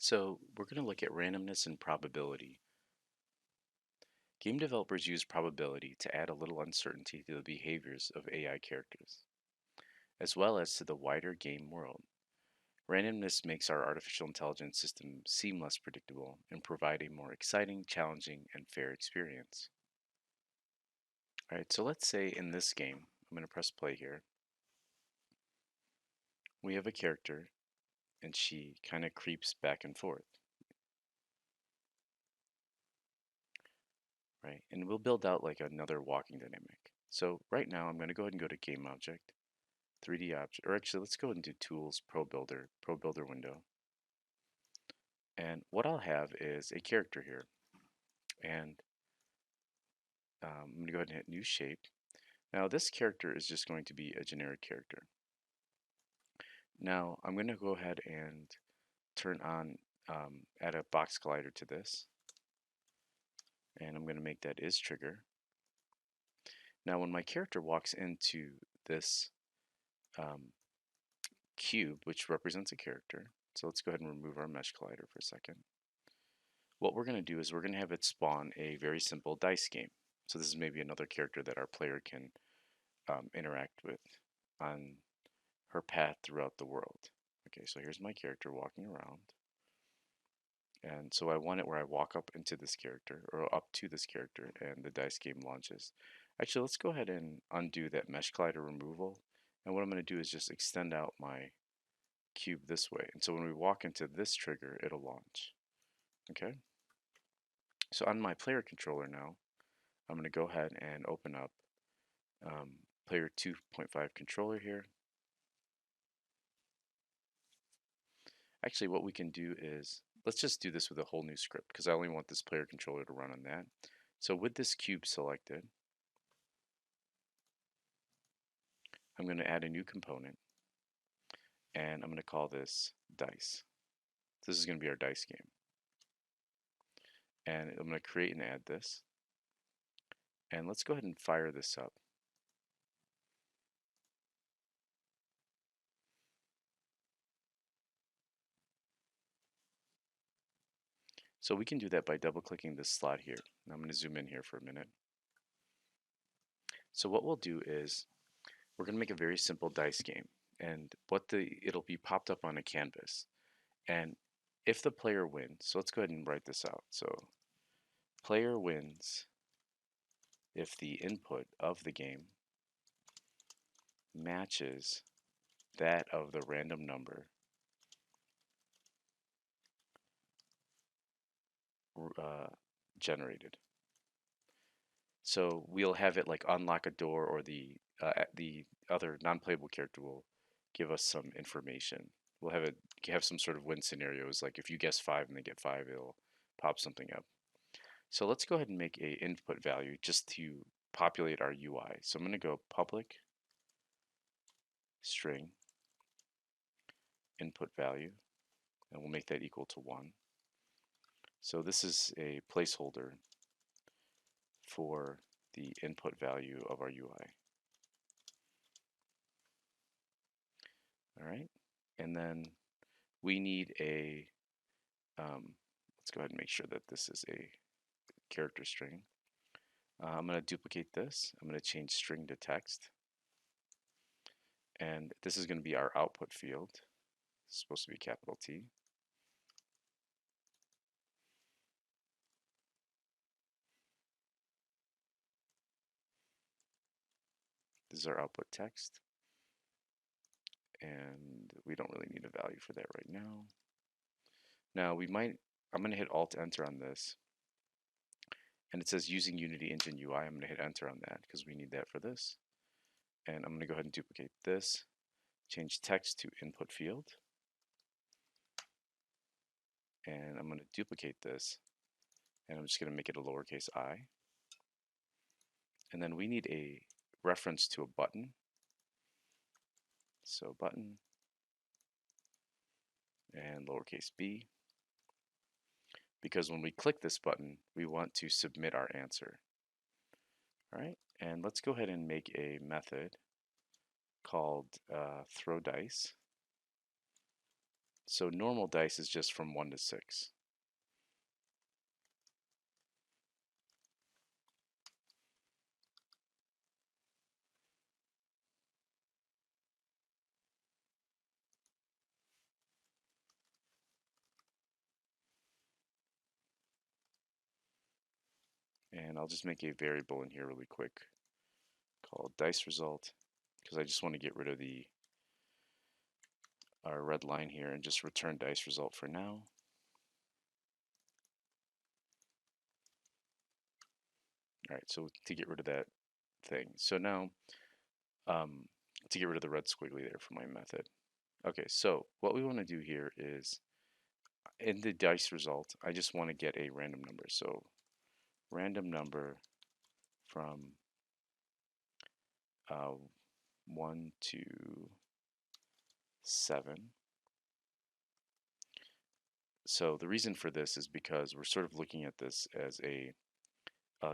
So we're going to look at randomness and probability. Game developers use probability to add a little uncertainty to the behaviors of AI characters, as well as to the wider game world. Randomness makes our artificial intelligence system seem less predictable and provide a more exciting, challenging, and fair experience. Alright, so let's say in this game, I'm going to press play here. We have a character and she kind of creeps back and forth. Right? And we'll build out like another walking dynamic. So right now I'm going to go ahead and go to Game Object, 3D Object, or actually let's go into Tools, Pro Builder window. And what I'll have is a character here. And I'm going to go ahead and hit New Shape. Now this character is just going to be a generic character. Now I'm going to go ahead and turn on, add a box collider to this. And I'm going to make that is trigger. Now when my character walks into this cube, which represents a character. So let's go ahead and remove our mesh collider for a second. What we're going to do is we're going to have it spawn a very simple dice game. So this is maybe another character that our player can interact with on her path throughout the world. Okay, so here's my character walking around. And so I want it where I walk up into this character, or up to this character, and the dice game launches. Actually, let's go ahead and undo that mesh collider removal. And what I'm going to do is just extend out my cube this way. And so when we walk into this trigger, it'll launch. Okay? So on my player controller now, I'm going to go ahead and open up player 2.5 controller here. Actually, what we can do is, let's just do this with a whole new script because I only want this player controller to run on that. So with this cube selected, I'm going to add a new component and I'm going to call this dice. This is going to be our dice game. And I'm going to create and add this. And let's go ahead and fire this up. So we can do that by double clicking this slot here. And I'm going to zoom in here for a minute. So what we'll do is we're going to make a very simple dice game, and it'll be popped up on a canvas. And if the player wins, so let's go ahead and write this out. So player wins if the input of the game matches that of the random number generated. So we'll have it like unlock a door, or the other non-playable character will give us some information. We'll have some sort of win scenarios, like if you guess 5 and they get 5, it'll pop something up. So let's go ahead and make a input value just to populate our UI. So I'm going to go public string input value, and we'll make that equal to 1. So this is a placeholder for the input value of our UI. All right, and then we need a, let's go ahead and make sure that this is a character string. I'm going to duplicate this. I'm going to change string to text. And this is going to be our output field. It's supposed to be capital T. This is our output text. And we don't really need a value for that right now. Now I'm going to hit Alt Enter on this. And it says using Unity Engine UI. I'm going to hit Enter on that because we need that for this. And I'm going to go ahead and duplicate this. Change text to input field. And I'm going to duplicate this. And I'm just going to make it a lowercase I. And then we need a reference to a button. So button and lowercase b. Because when we click this button, we want to submit our answer. All right, and let's go ahead and make a method called throw dice. So normal dice is just from 1 to 6. And I'll just make a variable in here really quick called dice result, because I just want to get rid of our red line here and just return dice result for now. All right, so to get rid of that thing. So now, to get rid of the red squiggly there for my method. Okay, so what we want to do here is, in the dice result, I just want to get a random number. So random number from 1 to 7. So the reason for this is because we're sort of looking at this as a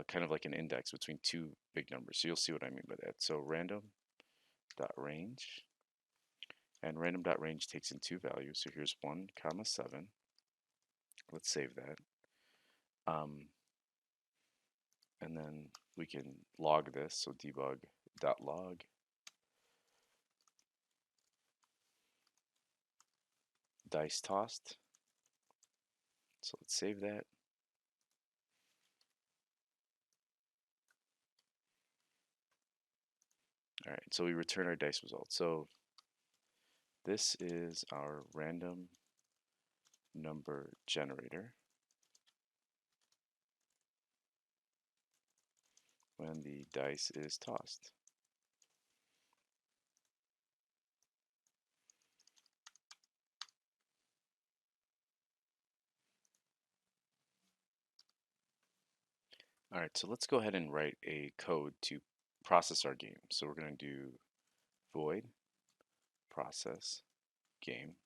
kind of like an index between two big numbers. So you'll see what I mean by that. So random.range, and random.range takes in two values. So here's 1, comma 7. Let's save that. And then we can log this. So debug.log dice tossed. So let's save that. All right, so we return our dice result. So this is our random number generator when the dice is tossed. All right, so let's go ahead and write a code to process our game. So we're going to do void process game.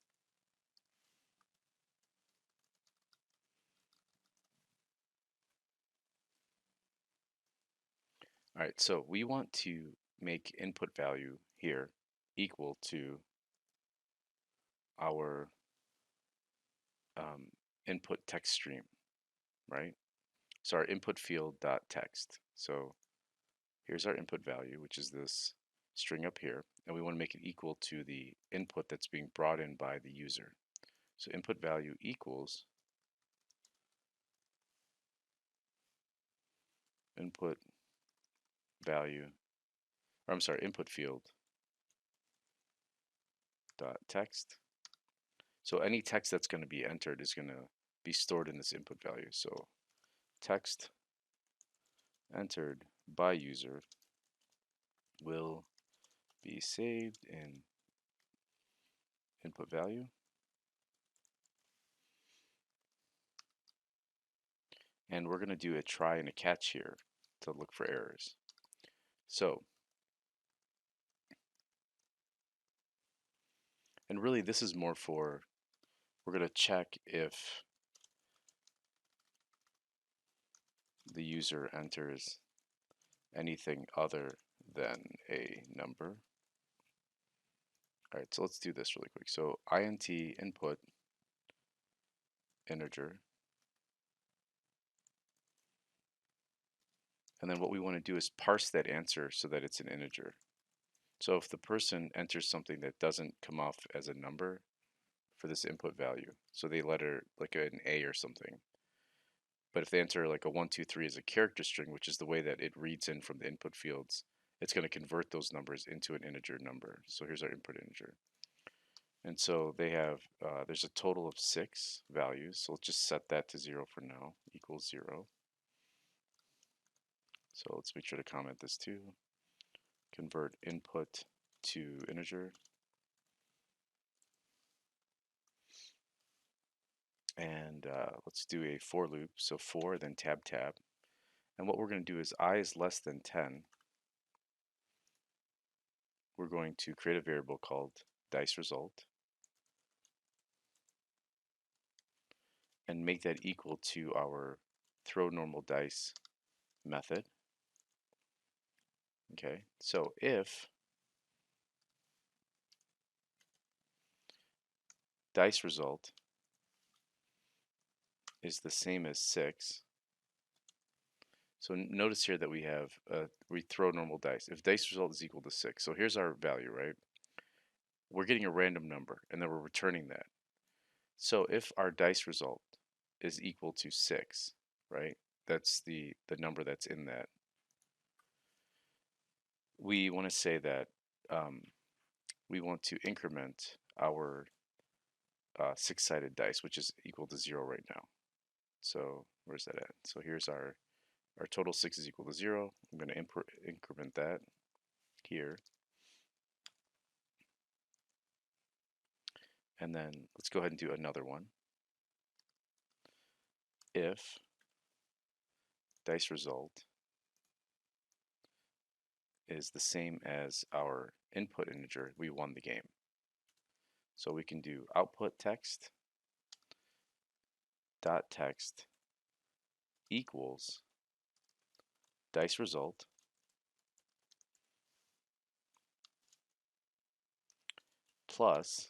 All right, so we want to make input value here equal to our input text stream, right? So our input field dot text. So here's our input value, which is this string up here, and we want to make it equal to the input that's being brought in by the user. So input value equals input value, or I'm sorry, input field dot text. So any text that's going to be entered is going to be stored in this input value. So text entered by user will be saved in input value. And we're going to do a try and a catch here to look for errors. So, and really this is more for, we're going to check if the user enters anything other than a number. All right, so let's do this really quick. So int input integer. And then what we want to do is parse that answer so that it's an integer. So if the person enters something that doesn't come off as a number for this input value, so they letter like an A or something, but if they enter like a 1, 2, 3 as a character string, which is the way that it reads in from the input fields, it's going to convert those numbers into an integer number. So here's our input integer. And so they have, there's a total of 6 values. So let's just set that to 0 for now, equals 0. So let's make sure to comment this too. Convert input to integer. And let's do a for loop. So for, then tab, tab. And what we're going to do is I is less than 10. We're going to create a variable called dice result and make that equal to our throw normal dice method. Okay, so if dice result is the same as 6. So notice here that we throw normal dice. If dice result is equal to 6, so here's our value, right? We're getting a random number, and then we're returning that. So if our dice result is equal to 6, right? That's the number that's in that. We want to say that um, we want to increment our six-sided dice, which is equal to 0 right now. So where's that at? So here's our total 6 is equal to 0. I'm going to increment that here. And then let's go ahead and do another one. If dice result is the same as our input integer, we won the game. So we can do output text dot text equals dice result plus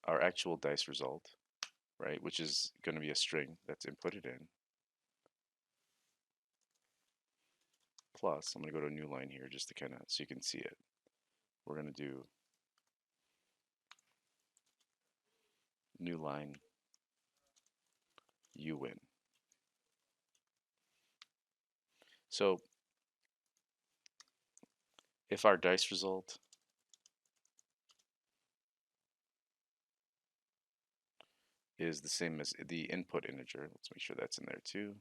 our actual dice result, right, which is going to be a string that's inputted in, plus, I'm going to go to a new line here just to kind of, so you can see it. We're going to do new line, you win. So if our dice result is the same as the input integer, let's make sure that's in there too.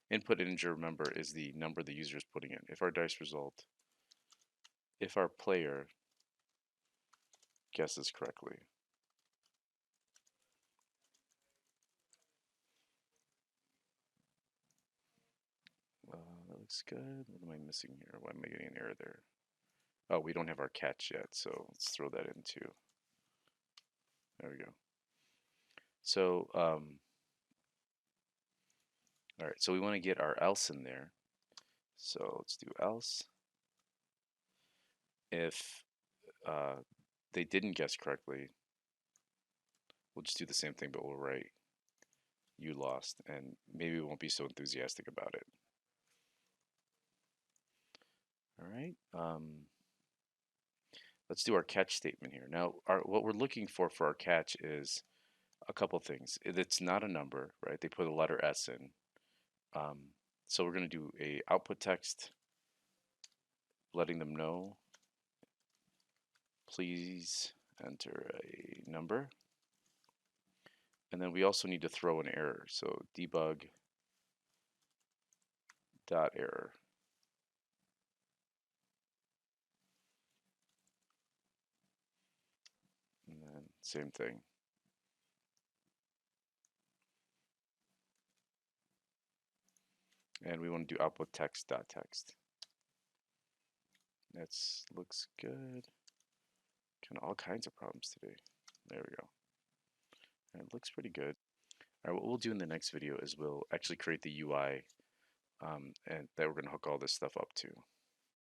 Input integer, remember, is the number the user is putting in. If our dice result, if our player guesses correctly, that looks good. What am I missing here? Why am I getting an error there? Oh, we don't have our catch yet, so let's throw that in too. There we go. So, all right, so we want to get our else in there. So let's do else. If they didn't guess correctly, we'll just do the same thing, but we'll write you lost, and maybe we won't be so enthusiastic about it. All right. Let's do our catch statement here. Now, what we're looking for our catch is a couple things. It's not a number, right? They put a letter S in. So we're going to do a output text letting them know, please enter a number. And then we also need to throw an error. So debug dot error. And then same thing. And we want to do output text dot text. That looks good. Kind of all kinds of problems today. There we go. And it looks pretty good. All right, what we'll do in the next video is we'll actually create the UI and that we're going to hook all this stuff up to.